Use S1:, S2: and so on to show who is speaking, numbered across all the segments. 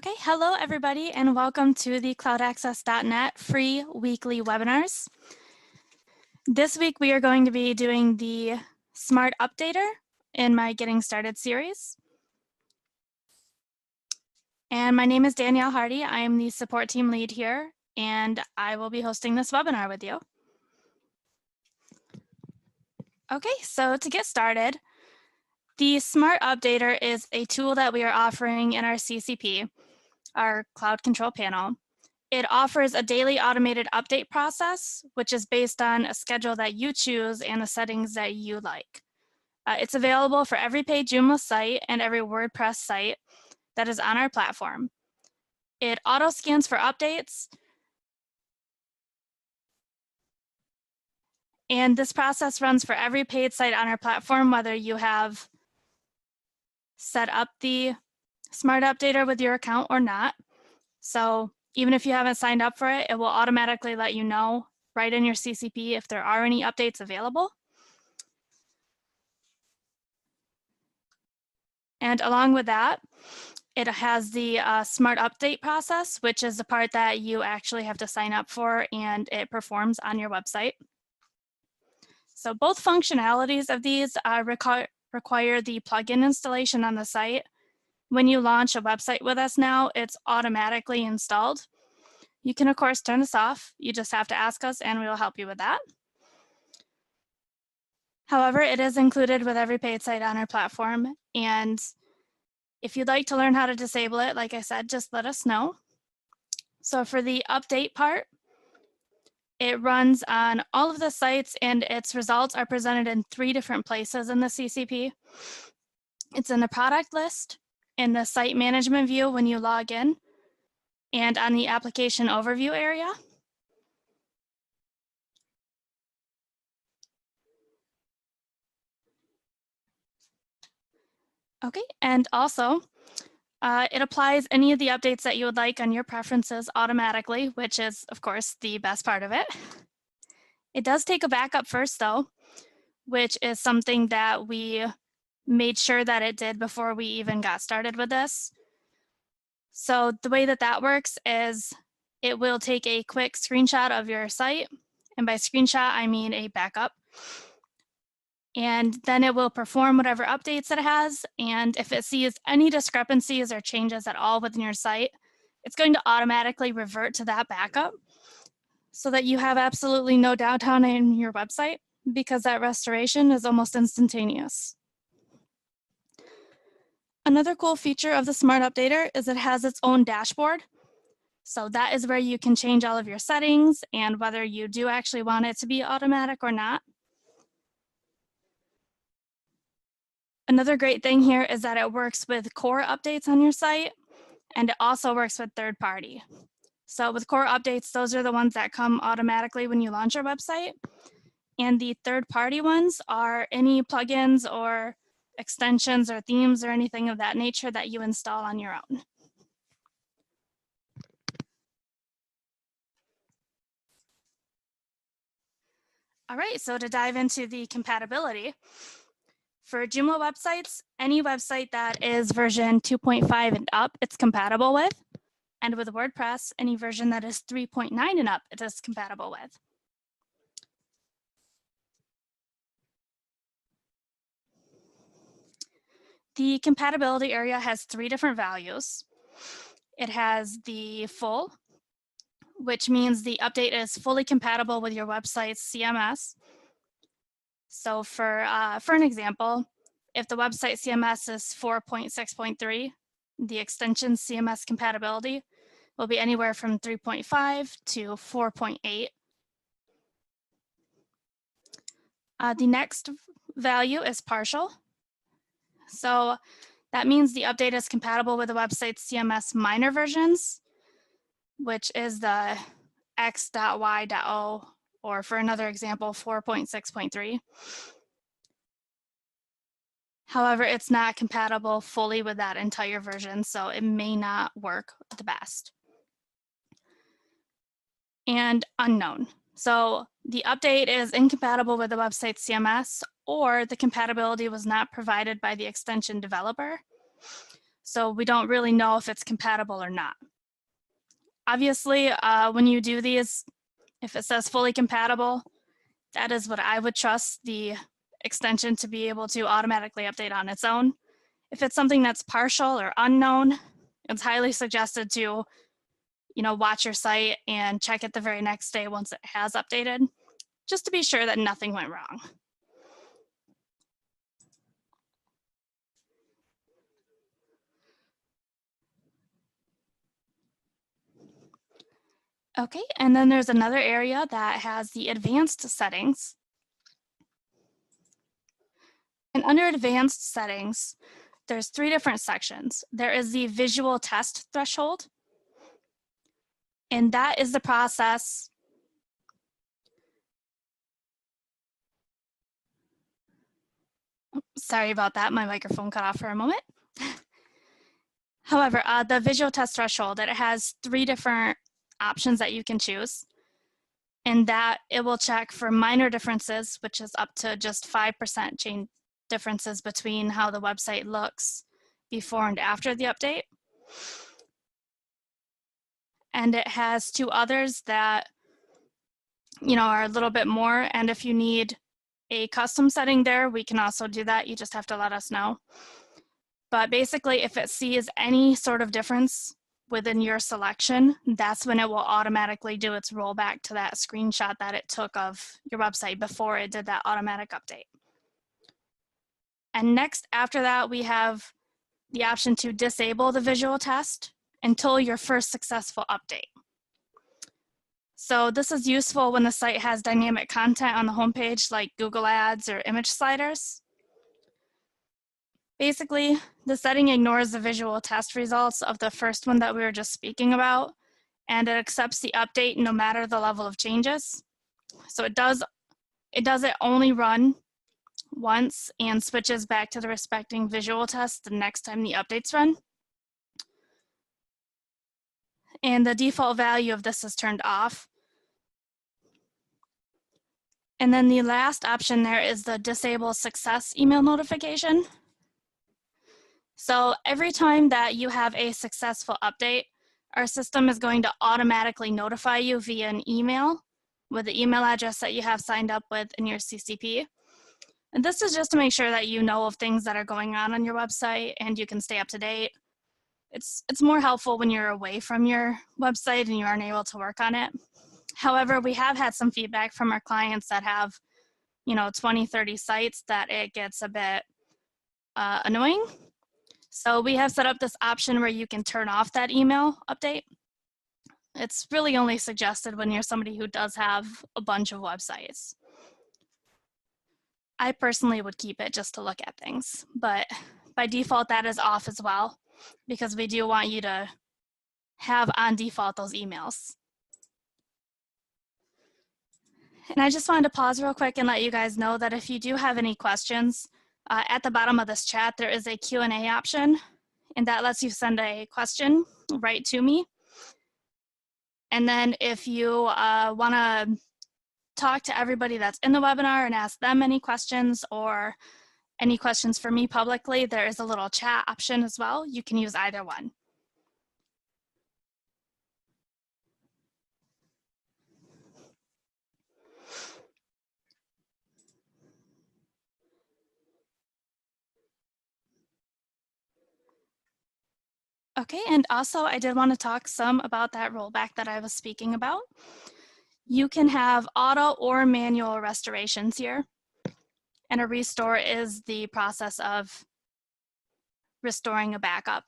S1: Okay, hello everybody and welcome to the CloudAccess.net free weekly webinars. This week we are going to be doing the Smart Updater in my Getting Started series. And my name is Danielle Hardy. I am the support team lead here and I will be hosting this webinar with you. Okay, so to get started, the Smart Updater is a tool that we are offering in our CCP, our Cloud Control Panel. It offers a daily automated update process, which is based on a schedule that you choose and the settings that you like. It's available for every paid Joomla site and every WordPress site that is on our platform. It auto scans for updates. And this process runs for every paid site on our platform, whether you have set up the Smart Updater with your account or not. So even if you haven't signed up for it, it will automatically let you know right in your CCP if there are any updates available. And along with that, it has the Smart Update process, which is the part that you actually have to sign up for and it performs on your website. So both functionalities of these require the plugin installation on the site. When you launch a website with us now, it's automatically installed. You can, of course, turn this off. You just have to ask us and we will help you with that. However, it is included with every paid site on our platform. And if you'd like to learn how to disable it, like I said, just let us know. So for the update part, it runs on all of the sites and its results are presented in 3 different places in the CCP. It's in the product list, in the site management view when you log in, and on the application overview area. Okay, and also it applies any of the updates that you would like on your preferences automatically, which is, of course, the best part of it. It does take a backup first, though, which is something that we made sure that it did before we even got started with this. So the way that that works is it will take a quick screenshot of your site. And by screenshot, I mean a backup. And then it will perform whatever updates it has. And if it sees any discrepancies or changes at all within your site, it's going to automatically revert to that backup so that you have absolutely no downtime in your website because that restoration is almost instantaneous. Another cool feature of the Smart Updater is it has its own dashboard. So that is where you can change all of your settings and whether you do actually want it to be automatic or not. Another great thing here is that it works with core updates on your site, and it also works with third party. So with core updates, those are the ones that come automatically when you launch your website. And the third party ones are any plugins or extensions or themes or anything of that nature that you install on your own. All right, so to dive into the compatibility, for Joomla websites, any website that is version 2.5 and up, it's compatible with. And with WordPress, any version that is 3.9 and up, it is compatible with. The compatibility area has 3 different values. It has the full, which means the update is fully compatible with your website's CMS. So for an example, if the website CMS is 4.6.3, the extension CMS compatibility will be anywhere from 3.5 to 4.8. The next value is partial. So that means the update is compatible with the website's CMS minor versions, which is the x.y.o, or for another example, 4.6.3. However, it's not compatible fully with that entire version, so it may not work the best. And unknown. So the update is incompatible with the website's CMS, or the compatibility was not provided by the extension developer. So we don't really know if it's compatible or not. Obviously, when you do these, if it says fully compatible, that is what I would trust the extension to be able to automatically update on its own. If it's something that's partial or unknown, it's highly suggested to, watch your site and check it the very next day once it has updated, just to be sure that nothing went wrong. Okay, and then there's another area that has the advanced settings. And under advanced settings, there's 3 different sections. There is the visual test threshold, and that is the process. Sorry about that, my microphone cut off for a moment. However, the visual test threshold, it has 3 different options that you can choose, and that it will check for minor differences, which is up to just 5% change differences between how the website looks before and after the update. And it has 2 others that, are a little bit more, and if you need a custom setting there, we can also do that. You just have to let us know. But basically, if it sees any sort of difference within your selection, that's when it will automatically do its rollback to that screenshot that it took of your website before it did that automatic update. And next, after that, we have the option to disable the visual test until your first successful update. So this is useful when the site has dynamic content on the homepage like Google Ads or image sliders. Basically, the setting ignores the visual test results of the first one that we were just speaking about, and it accepts the update no matter the level of changes. So it does it only run once and switches back to the respecting visual test the next time the updates run. And the default value of this is turned off. And then the last option there is the disable success email notification. So every time that you have a successful update, our system is going to automatically notify you via an email with the email address that you have signed up with in your CCP. And this is just to make sure that you know of things that are going on your website and you can stay up to date. It's more helpful when you're away from your website and you aren't able to work on it. However, we have had some feedback from our clients that have, 20, 30 sites that it gets a bit annoying. So we have set up this option where you can turn off that email update. It's really only suggested when you're somebody who does have a bunch of websites. I personally would keep it just to look at things, but by default that is off as well because we do want you to have on default those emails. And I just wanted to pause real quick and let you guys know that if you do have any questions, at the bottom of this chat, there is a Q&A option, and that lets you send a question right to me. And then if you want to talk to everybody that's in the webinar and ask them any questions or any questions for me publicly, there is a little chat option as well. You can use either one. Okay, and also I did want to talk some about that rollback that I was speaking about. You can have auto or manual restorations here. And a restore is the process of restoring a backup.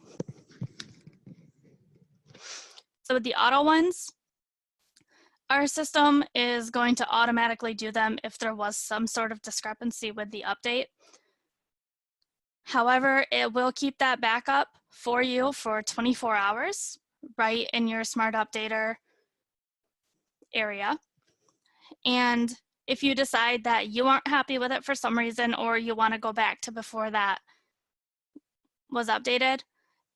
S1: So with the auto ones, our system is going to automatically do them if there was some sort of discrepancy with the update. However, it will keep that backup for you for 24 hours right in your Smart Updater area. And if you decide that you aren't happy with it for some reason or you want to go back to before that was updated,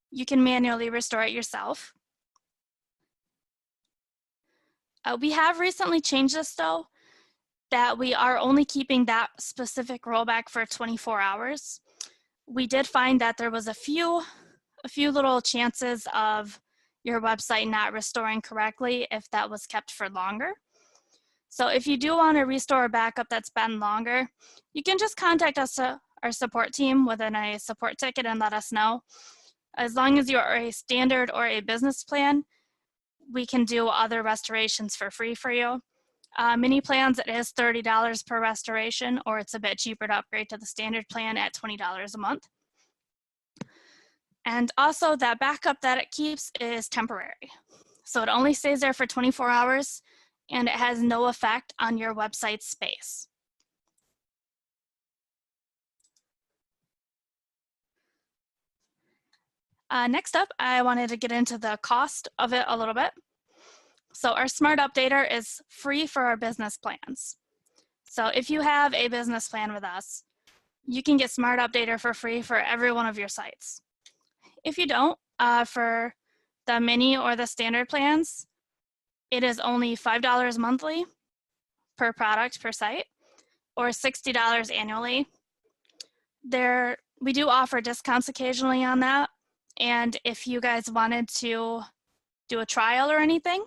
S1: you can manually restore it yourself. We have recently changed this though, that we are only keeping that specific rollback for 24 hours. We did find that there was a few a few little chances of your website not restoring correctly if that was kept for longer. So if you do want to restore a backup that's been longer, you can just contact us, our support team, within a support ticket and let us know. As long as you're a standard or a business plan, we can do other restorations for free for you. Mini plans, it is $30 per restoration, or it's a bit cheaper to upgrade to the standard plan at $20 a month. And also that backup that it keeps is temporary. So it only stays there for 24 hours and it has no effect on your website space. Next up, I wanted to get into the cost of it a little bit. So our Smart Updater is free for our business plans. So if you have a business plan with us, you can get Smart Updater for free for every one of your sites. If you don't, for the mini or the standard plans, it is only $5 monthly per product per site, or $60 annually. We do offer discounts occasionally on that, and if you guys wanted to do a trial or anything,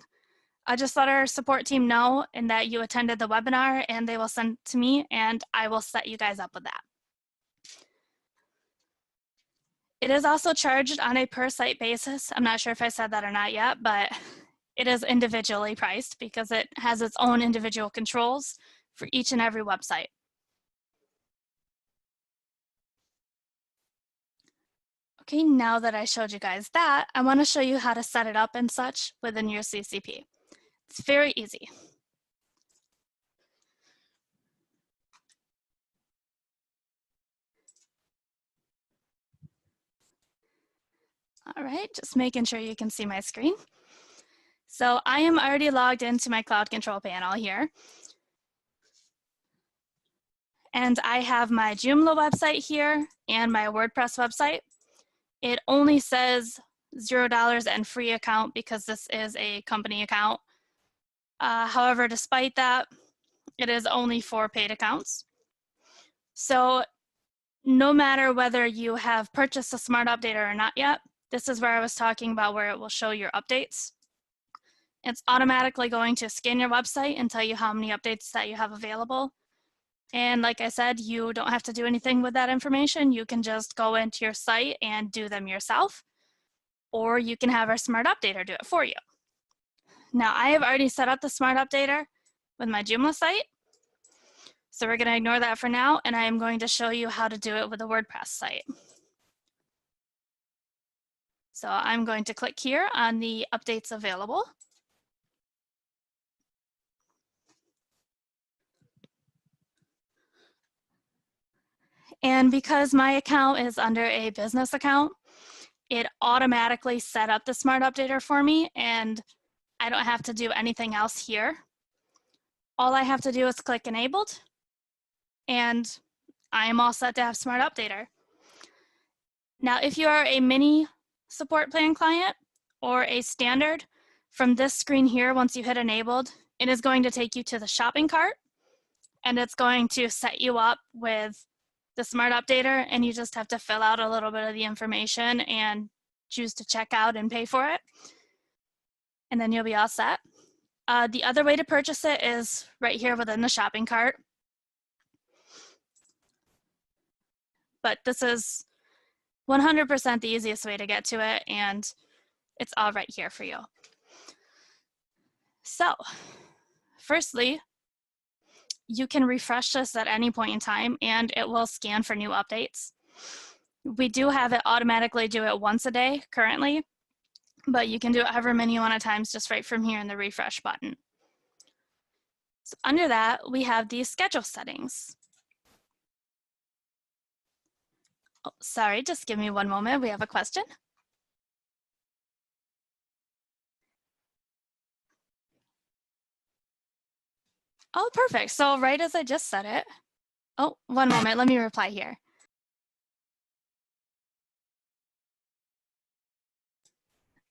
S1: just let our support team know and that you attended the webinar, and they will send it to me and I will set you guys up with that. It is also charged on a per site basis. I'm not sure if I said that or not yet, but it is individually priced because it has its own individual controls for each and every website. Okay, now that I showed you guys that, I want to show you how to set it up and such within your CCP. It's very easy. All right, just making sure you can see my screen. So I am already logged into my cloud control panel here. And I have my Joomla website here and my WordPress website. It only says $0 and free account because this is a company account. However, despite that, it is only for paid accounts. So no matter whether you have purchased a Smart Updater or not yet, this is where I was talking about where it will show your updates. It's automatically going to scan your website and tell you how many updates that you have available. And like I said, you don't have to do anything with that information. You can just go into your site and do them yourself, or you can have our Smart Updater do it for you. Now, I have already set up the Smart Updater with my Joomla site, so we're going to ignore that for now, and I am going to show you how to do it with a WordPress site. So I'm going to click here on the updates available. And because my account is under a business account, it automatically set up the Smart Updater for me, and I don't have to do anything else here. All I have to do is click enabled, and I am all set to have Smart Updater. Now, if you are a mini support plan client or a standard, from this screen here, once you hit enabled, it is going to take you to the shopping cart, and it's going to set you up with the Smart Updater, and you just have to fill out a little bit of the information and choose to check out and pay for it. And then you'll be all set. The other way to purchase it is right here within the shopping cart. But this is 100% the easiest way to get to it, and it's all right here for you. So, firstly, you can refresh this at any point in time and it will scan for new updates. We do have it automatically do it once a day currently, but you can do it however many you want at times just right from here in the refresh button. So under that, we have these schedule settings. Oh, sorry, just give me one moment. We have a question. Oh, perfect. So right as I just said it, oh, one moment, let me reply here.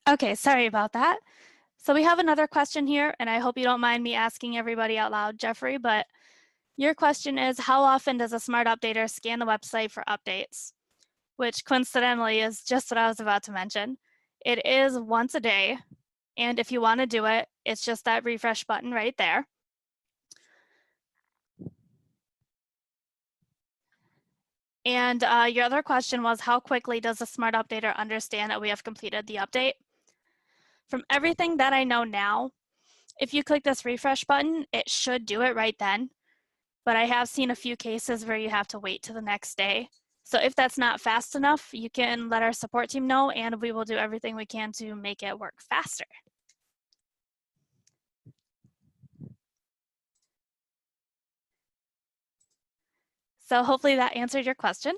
S1: Okay, sorry about that. So we have another question here, and I hope you don't mind me asking everybody out loud, Jeffrey, but your question is, how often does a Smart Updater scan the website for updates? which coincidentally is just what I was about to mention. It is once a day, and if you want to do it, it's just that refresh button right there. And your other question was, how quickly does the Smart Updater understand that we have completed the update? From everything that I know now, if you click this refresh button, it should do it right then. But I have seen a few cases where you have to wait till the next day. So if that's not fast enough, you can let our support team know, and we will do everything we can to make it work faster. So hopefully that answered your question.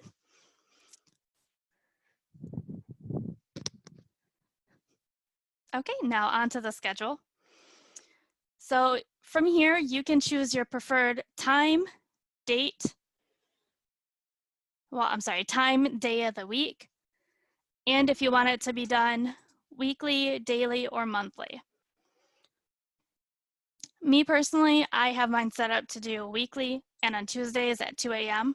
S1: Okay, now on to the schedule. So from here, you can choose your preferred time, date, time, day of the week, and if you want it to be done weekly, daily, or monthly. Me personally, I have mine set up to do weekly and on Tuesdays at 2 a.m.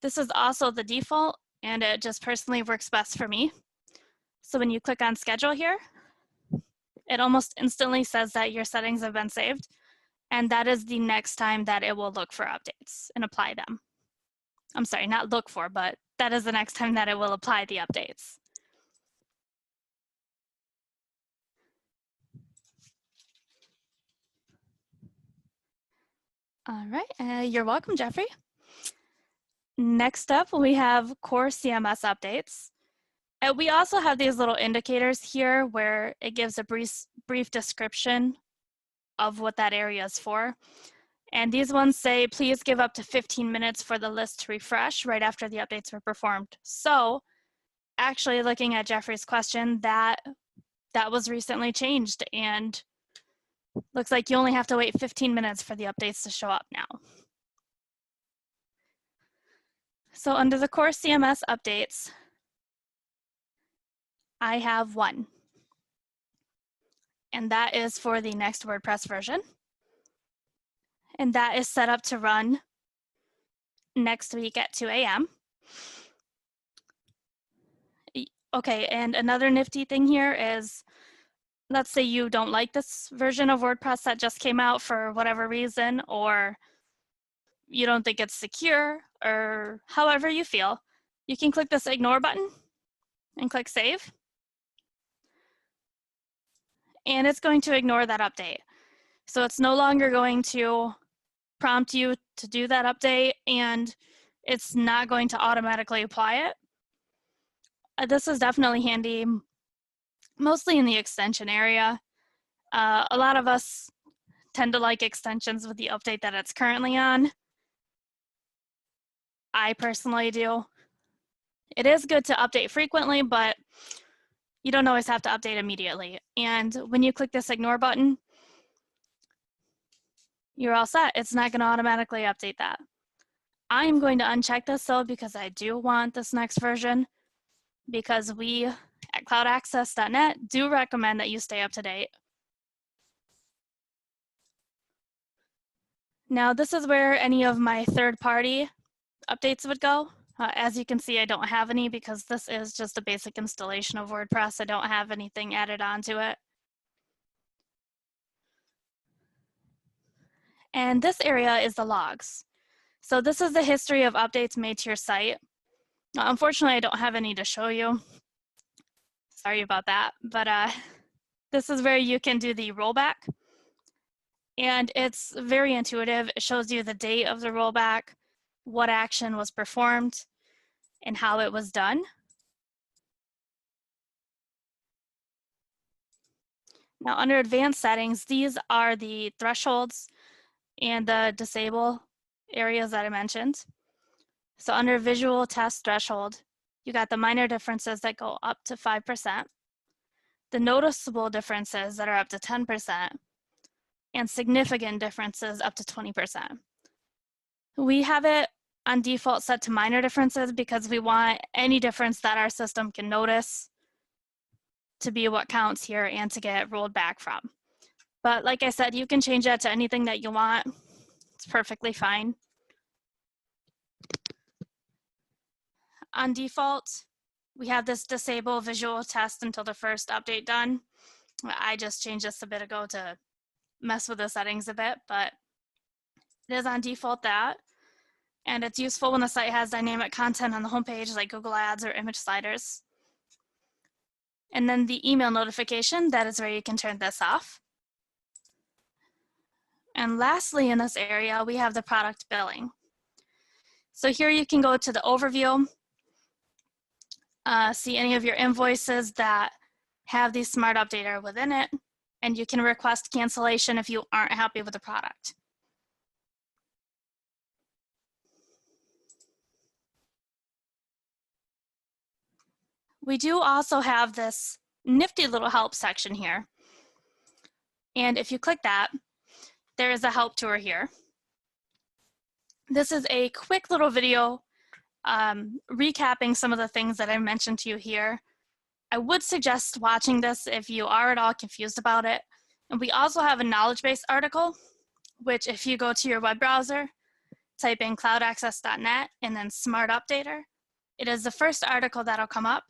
S1: This is also the default, and it just personally works best for me. So when you click on schedule here, it almost instantly says that your settings have been saved, and that is the next time that it will look for updates and apply them. I'm sorry, not look for, but that is the next time that it will apply the updates. All right, you're welcome, Jeffrey. Next up, we have core CMS updates. We also have these little indicators here where it gives a brief description of what that area is for. And these ones say, please give up to 15 minutes for the list to refresh right after the updates were performed. So actually looking at Jeffrey's question, that was recently changed, and looks like you only have to wait 15 minutes for the updates to show up now. So under the core CMS updates, I have one, and that is for the next WordPress version. And that is set up to run next week at 2 a.m. Okay, and another nifty thing here is, let's say you don't like this version of WordPress that just came out for whatever reason, or you don't think it's secure, or however you feel, you can click this ignore button and click save. And it's going to ignore that update. So it's no longer going to prompt you to do that update, and it's not going to automatically apply it. This is definitely handy, mostly in the extension area. A lot of us tend to like extensions with the update that it's currently on. I personally do. It is good to update frequently, but you don't always have to update immediately. And when you click this ignore button, you're all set. It's not going to automatically update that. I'm going to uncheck this though, because I do want this next version, because we at CloudAccess.net do recommend that you stay up to date. Now this is where any of my third-party updates would go. As you can see, I don't have any because this is just a basic installation of WordPress. I don't have anything added onto it. And this area is the logs. So this is the history of updates made to your site. Unfortunately, I don't have any to show you. Sorry about that, but this is where you can do the rollback. And it's very intuitive. It shows you the date of the rollback, what action was performed, and how it was done. Now under advanced settings, these are the thresholds and the disable areas that I mentioned. So under visual test threshold, you got the minor differences that go up to 5%, the noticeable differences that are up to 10%, and significant differences up to 20%. We have it on default set to minor differences because we want any difference that our system can notice to be what counts here and to get rolled back from. But like I said, you can change that to anything that you want. It's perfectly fine. On default, We have this disable visual test until the first update done. I just changed this a bit ago to mess with the settings a bit, but it is on default that. And it's useful when the site has dynamic content on the homepage like Google Ads or image sliders. And then the email notification, that is where you can turn this off. And lastly, in this area, we have the product billing. So here you can go to the overview, see any of your invoices that have the Smart Updater within it, and you can request cancellation if you aren't happy with the product. We do also have this nifty little help section here. And if you click that, there is a help tour here. This is a quick little video recapping some of the things that I mentioned to you here. I would suggest watching this if you are at all confused about it. And we also have a knowledge base article, which if you go to your web browser, type in CloudAccess.net and then Smart Updater, it is the first article that'll come up.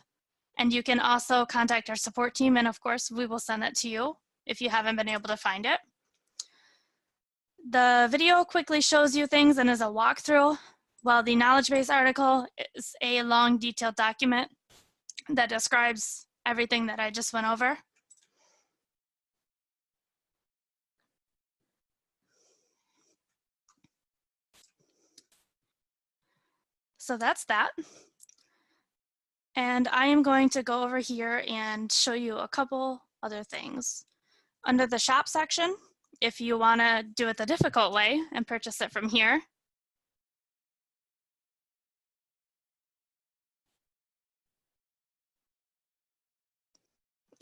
S1: And you can also contact our support team, and of course, we will send it to you if you haven't been able to find it. The video quickly shows you things and is a walkthrough, while the knowledge base article is a long, detailed document that describes everything that I just went over. So that's that. And I am going to go over here and show you a couple other things. Under the shop section, if you want to do it the difficult way and purchase it from here,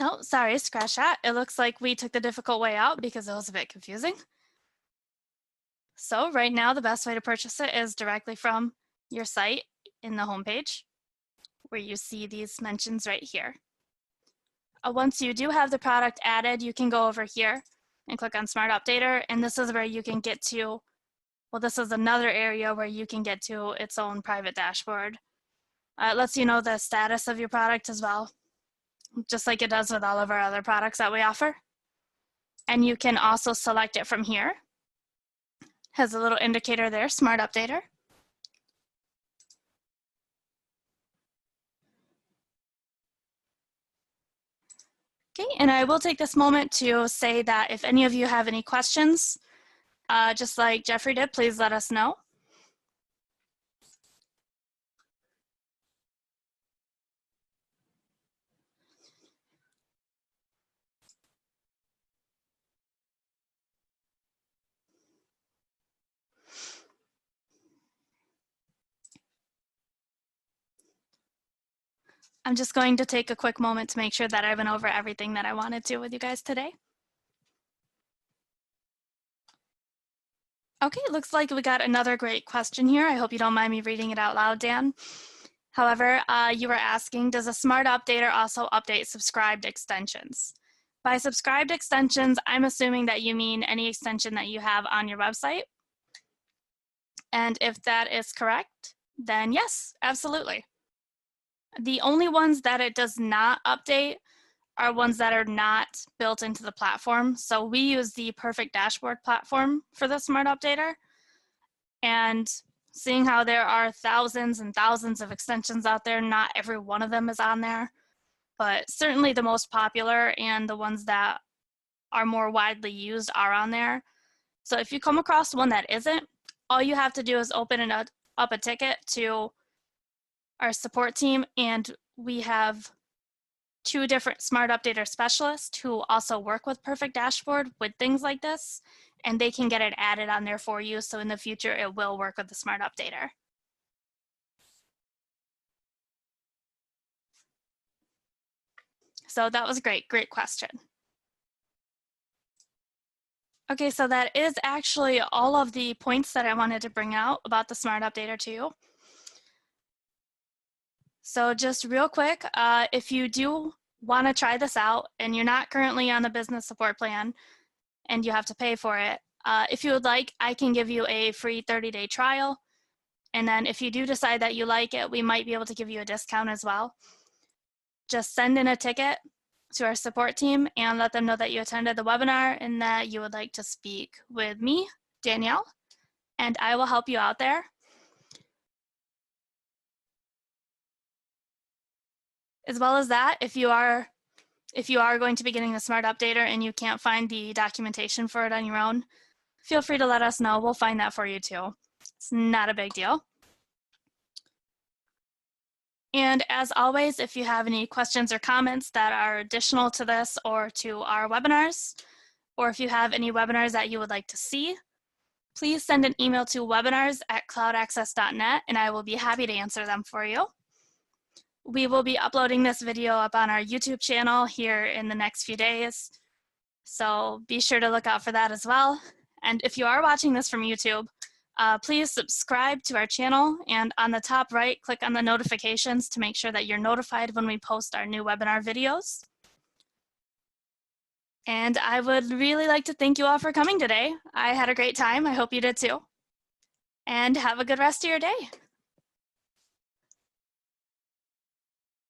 S1: oh, sorry, scratch that. It looks like we took the difficult way out because it was a bit confusing. So right now, the best way to purchase it is directly from your site in the homepage, where you see these mentions right here. Once you do have the product added, you can go over here and click on Smart Updater, and this is where you can get to, well, this is another area where you can get to its own private dashboard. It lets you know the status of your product as well, just like it does with all of our other products that we offer. And you can also select it from here. Has a little indicator there, Smart Updater. Okay, and I will take this moment to say that if any of you have any questions, just like Jeffrey did, please let us know. I'm just going to take a quick moment to make sure that I went over everything that I wanted to with you guys today. Okay, looks like we got another great question here. I hope you don't mind me reading it out loud, Dan. However, you were asking, does a Smart Updater also update subscribed extensions? By subscribed extensions, I'm assuming that you mean any extension that you have on your website. And if that is correct, then yes, absolutely. The only ones that it does not update are ones that are not built into the platform. So we use the Perfect Dashboard platform for the Smart Updater. And seeing how there are thousands and thousands of extensions out there, not every one of them is on there, but certainly the most popular and the ones that are more widely used are on there. So if you come across one that isn't, all you have to do is open up a ticket to our support team, and we have 2 different Smart Updater specialists who also work with Perfect Dashboard with things like this, and they can get it added on there for you. So in the future, it will work with the Smart Updater. So that was great, great question. Okay, so that is actually all of the points that I wanted to bring out about the Smart Updater to you. So just real quick, if you do want to try this out and you're not currently on the business support plan and you have to pay for it, if you would like, I can give you a free 30-day trial. And then if you do decide that you like it, we might be able to give you a discount as well. just send in a ticket to our support team and let them know that you attended the webinar and that you would like to speak with me, Danielle, and I will help you out there. As well as that, if you are going to be getting the Smart Updater and you can't find the documentation for it on your own, feel free to let us know. We'll find that for you too. It's not a big deal. And as always, if you have any questions or comments that are additional to this or to our webinars, or if you have any webinars that you would like to see, please send an email to webinars@CloudAccess.net and I will be happy to answer them for you. We will be uploading this video up on our YouTube channel here in the next few days, so be sure to look out for that as well. And if you are watching this from YouTube, please subscribe to our channel, and on the top right, click on the notifications to make sure that you're notified when we post our new webinar videos. And I would really like to thank you all for coming today. I had a great time. I hope you did too. And have a good rest of your day.